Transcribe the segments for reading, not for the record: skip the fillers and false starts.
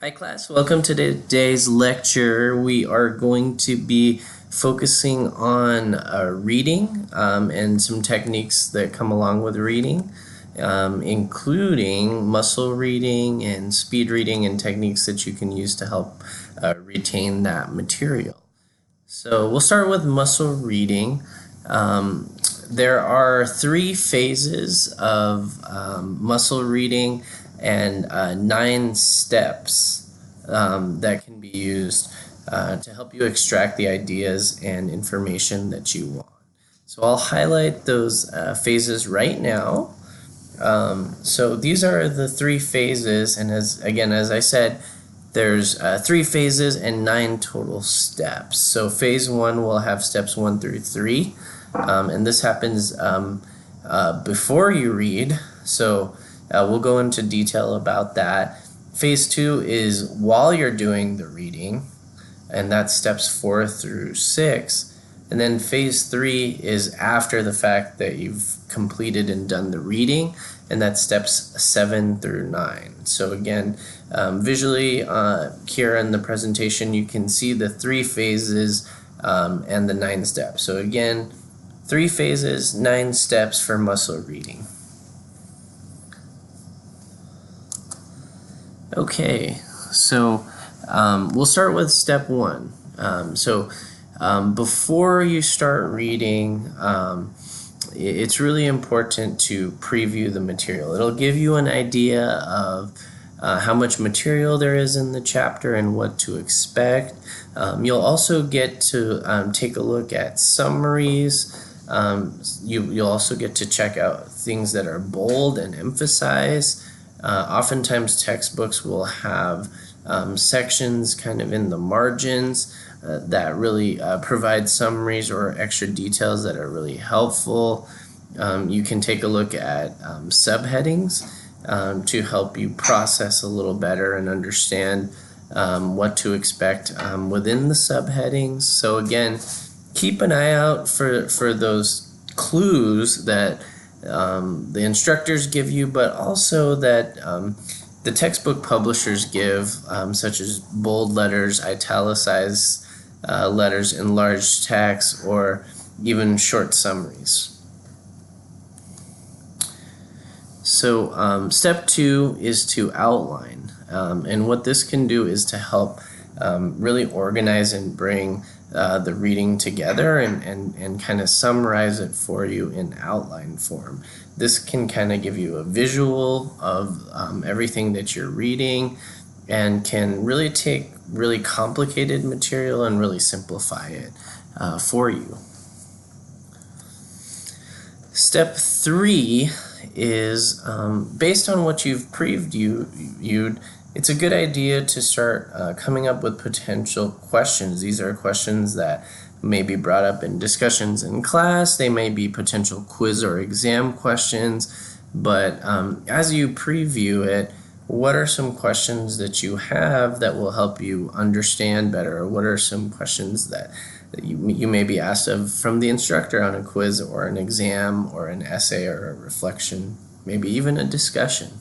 Hi class, welcome to today's lecture. We are going to be focusing on reading and some techniques that come along with reading, including muscle reading and speed reading and techniques that you can use to help retain that material. So we'll start with muscle reading. There are three phases of muscle reading and 9 steps that can be used to help you extract the ideas and information that you want. So I'll highlight those phases right now. So these are the 3 phases, and as I said, there's 3 phases and 9 total steps. So phase 1 will have steps 1 through 3, and this happens before you read. So we'll go into detail about that. Phase 2 is while you're doing the reading, and that's steps 4 through 6. And then phase 3 is after the fact that you've completed and done the reading, and that's steps 7 through 9. So again, visually here in the presentation, you can see the 3 phases and the 9 steps. So again, 3 phases, 9 steps for muscle reading. Okay, so we'll start with step 1. Before you start reading, it's really important to preview the material. It'll give you an idea of how much material there is in the chapter and what to expect. You'll also get to take a look at summaries. You'll also get to check out things that are bold and emphasized. Oftentimes textbooks will have sections kind of in the margins that really provide summaries or extra details that are really helpful. You can take a look at subheadings to help you process a little better and understand what to expect within the subheadings. So again, keep an eye out for those clues that the instructors give you, but also that the textbook publishers give, such as bold letters, italicized letters, enlarged text, or even short summaries. So step 2 is to outline, and what this can do is to help really organize and bring the reading together and kind of summarize it for you in outline form. This can kind of give you a visual of everything that you're reading and can really take really complicated material and really simplify it for you. Step 3 is based on what you've previewed. It's a good idea to start coming up with potential questions. These are questions that may be brought up in discussions in class. They may be potential quiz or exam questions. But as you preview it, what are some questions that you have that will help you understand better? Or what are some questions that you may be asked of from the instructor on a quiz or an exam or an essay or a reflection, maybe even a discussion?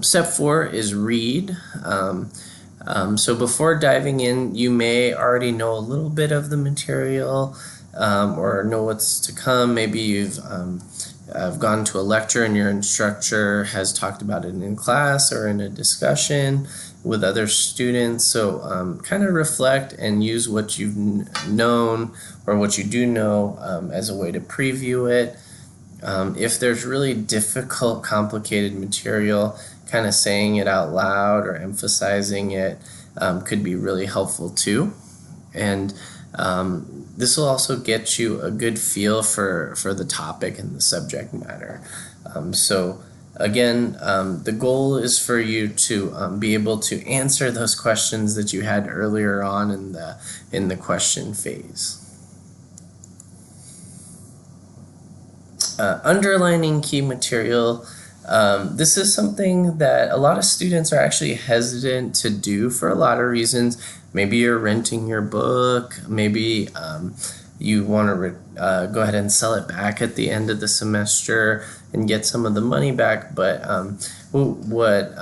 Step 4 is read. So before diving in, you may already know a little bit of the material or know what's to come. Maybe you've gone to a lecture and your instructor has talked about it in class or in a discussion with other students. So kind of reflect and use what you've known or what you do know as a way to preview it. If there's really difficult, complicated material, kind of saying it out loud or emphasizing it could be really helpful too. And this will also get you a good feel for the topic and the subject matter. So again, the goal is for you to be able to answer those questions that you had earlier on in the question phase. Underlining key material. This is something that a lot of students are actually hesitant to do for a lot of reasons. Maybe you're renting your book, maybe you want to go ahead and sell it back at the end of the semester, and get some of the money back. But what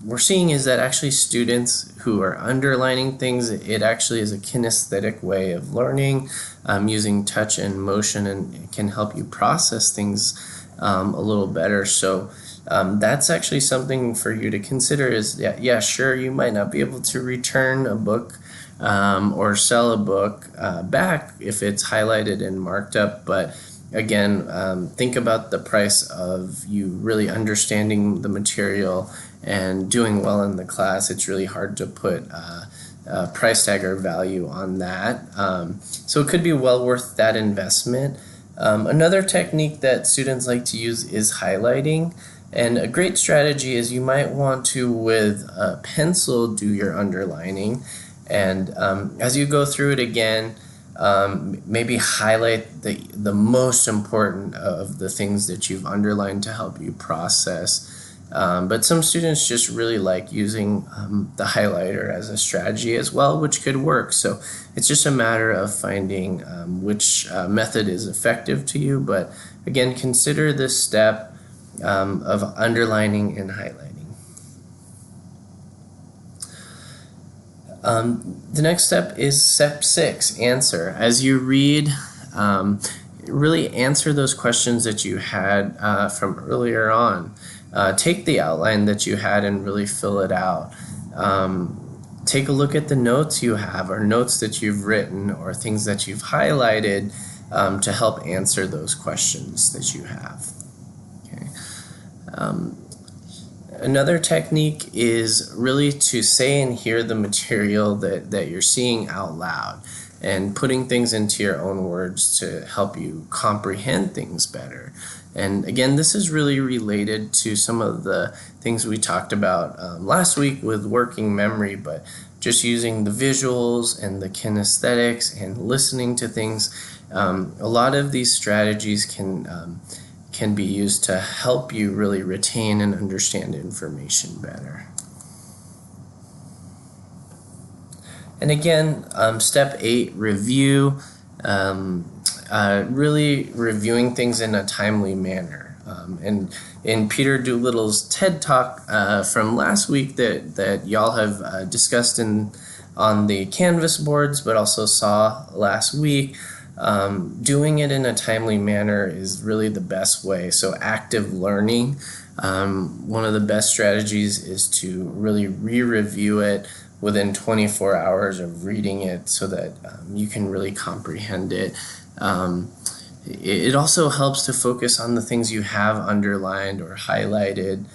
we're seeing is that actually students who are underlining things, it actually is a kinesthetic way of learning, using touch and motion, and it can help you process things a little better. So that's actually something for you to consider is, yeah, sure, you might not be able to return a book or sell a book back if it's highlighted and marked up, but again, think about the price of you really understanding the material and doing well in the class. It's really hard to put a price tag or value on that. So it could be well worth that investment. Another technique that students like to use is highlighting. And a great strategy is you might want to, with a pencil, do your underlining. And as you go through it again, maybe highlight the most important of the things that you've underlined to help you process. But some students just really like using the highlighter as a strategy as well, which could work. So it's just a matter of finding which method is effective to you. But again, consider this step of underlining and highlighting. The next step is step 6, answer. As you read, really answer those questions that you had from earlier on. Take the outline that you had and really fill it out. Take a look at the notes you have, or notes that you've written, or things that you've highlighted to help answer those questions that you have. Okay. Another technique is really to say and hear the material that you're seeing out loud, and putting things into your own words to help you comprehend things better. And again, this is really related to some of the things we talked about last week with working memory, but just using the visuals and the kinesthetics and listening to things. A lot of these strategies can be used to help you really retain and understand information better. And again, step 8, review. Really reviewing things in a timely manner. And in Peter Doolittle's TED Talk from last week that y'all have discussed on the Canvas boards, but also saw last week, doing it in a timely manner is really the best way. So active learning, one of the best strategies is to really re-review it within 24 hours of reading it so that you can really comprehend it. It also helps to focus on the things you have underlined or highlighted.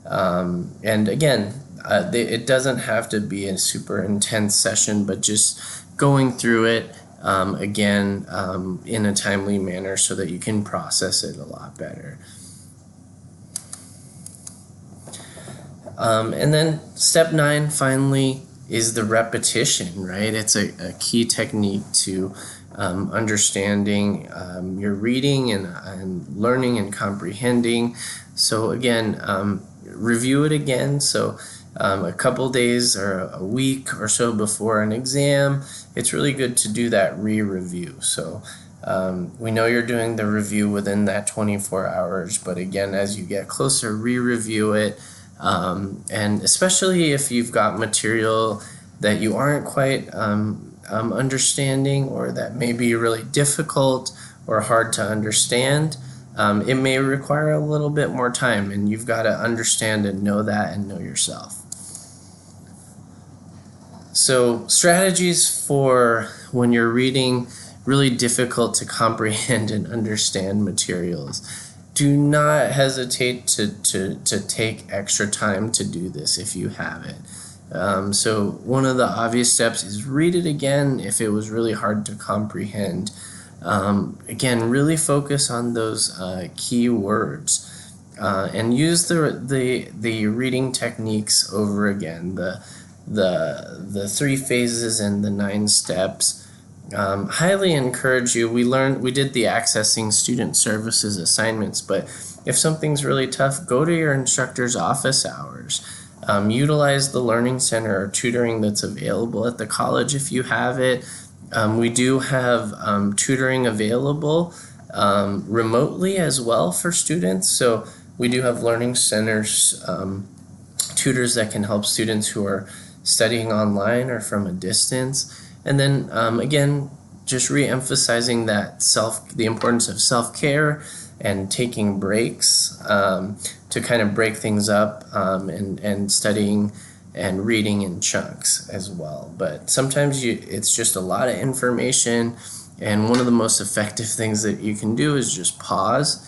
And again, it doesn't have to be a super intense session, but just going through it again in a timely manner so that you can process it a lot better. And then step 9 finally is the repetition, right? It's a key technique to understanding your reading and learning and comprehending. So again, review it again. So a couple days or a week or so before an exam, it's really good to do that re-review. So we know you're doing the review within that 24 hours, but again, as you get closer, re-review it. And especially if you've got material that you aren't quite understanding, or that may be really difficult or hard to understand, it may require a little bit more time, and you've got to understand and know that and know yourself. So strategies for when you're reading really difficult to comprehend and understand materials. Do not hesitate to take extra time to do this if you have it. So one of the obvious steps is read it again if it was really hard to comprehend. Again, really focus on those key words and use the reading techniques over again, the 3 phases and the 9 steps. Highly encourage you. We did the accessing student services assignments, but if something's really tough, go to your instructor's office hours. Utilize the learning center or tutoring that's available at the college if you have it. We do have tutoring available remotely as well for students. So we do have learning centers, tutors that can help students who are studying online or from a distance. And then again, just re-emphasizing that the importance of self-care and taking breaks to kind of break things up, and studying and reading in chunks as well. But sometimes it's just a lot of information, and one of the most effective things that you can do is just pause,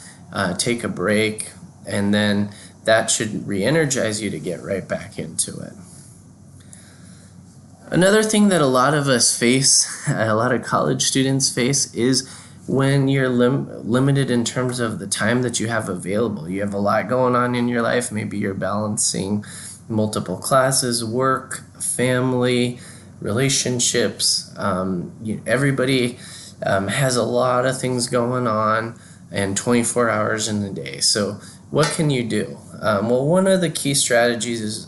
take a break, and then that should re-energize you to get right back into it. Another thing that a lot of us face, a lot of college students face, is when you're limited in terms of the time that you have available. You have a lot going on in your life. Maybe you're balancing multiple classes, work, family, relationships. Everybody has a lot of things going on and 24 hours in the day. So what can you do? Well, one of the key strategies is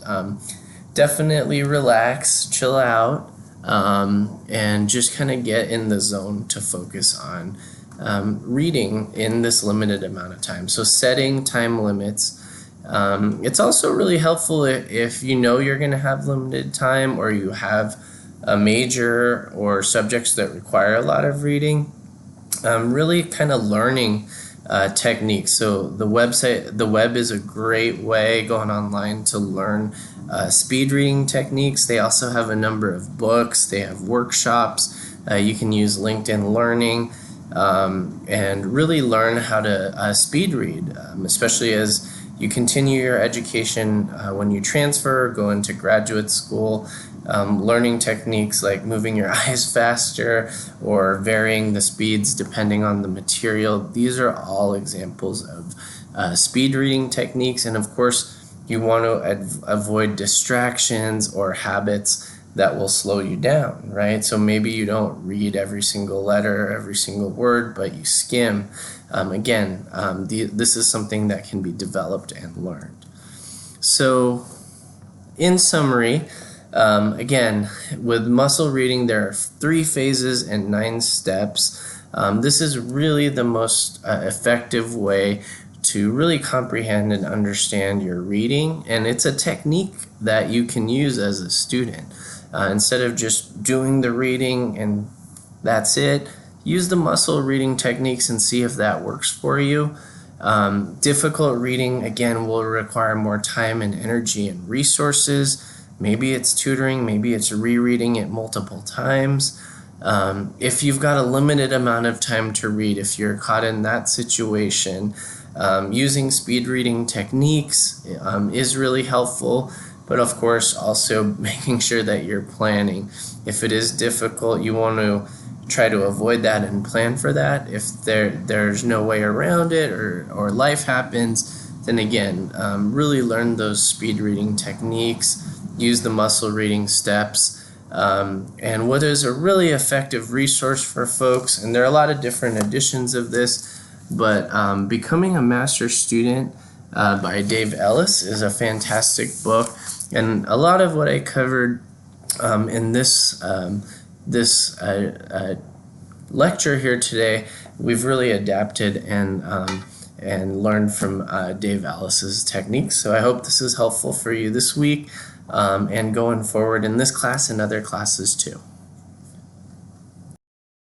definitely relax, chill out, and just kind of get in the zone to focus on reading in this limited amount of time. So setting time limits. It's also really helpful if you know you're going to have limited time, or you have a major or subjects that require a lot of reading. Really kind of learning techniques. So the web is a great way, going online, to learn speed reading techniques. They also have a number of books. They have workshops. You can use LinkedIn Learning and really learn how to speed read, especially as you continue your education when you transfer, go into graduate school. Learning techniques like moving your eyes faster or varying the speeds depending on the material. These are all examples of speed reading techniques. And of course, you want to avoid distractions or habits that will slow you down, right? So maybe you don't read every single letter, every single word, but you skim. This is something that can be developed and learned. So in summary, again, with muscle reading, there are 3 phases and 9 steps. This is really the most effective way to really comprehend and understand your reading, and it's a technique that you can use as a student. Instead of just doing the reading and that's it, use the muscle reading techniques and see if that works for you. Difficult reading, again, will require more time and energy and resources. Maybe it's tutoring, maybe it's rereading it multiple times. If you've got a limited amount of time to read, if you're caught in that situation, using speed reading techniques is really helpful, but of course also making sure that you're planning. If it is difficult, you want to try to avoid that and plan for that. If there's no way around it, or life happens, then again, really learn those speed reading techniques, use the muscle reading steps. And what is a really effective resource for folks, and there are a lot of different editions of this, but Becoming a Master Student by Dave Ellis is a fantastic book, and a lot of what I covered in this lecture here today, we've really adapted and learned from Dave Ellis's techniques. So I hope this is helpful for you this week and going forward in this class and other classes too.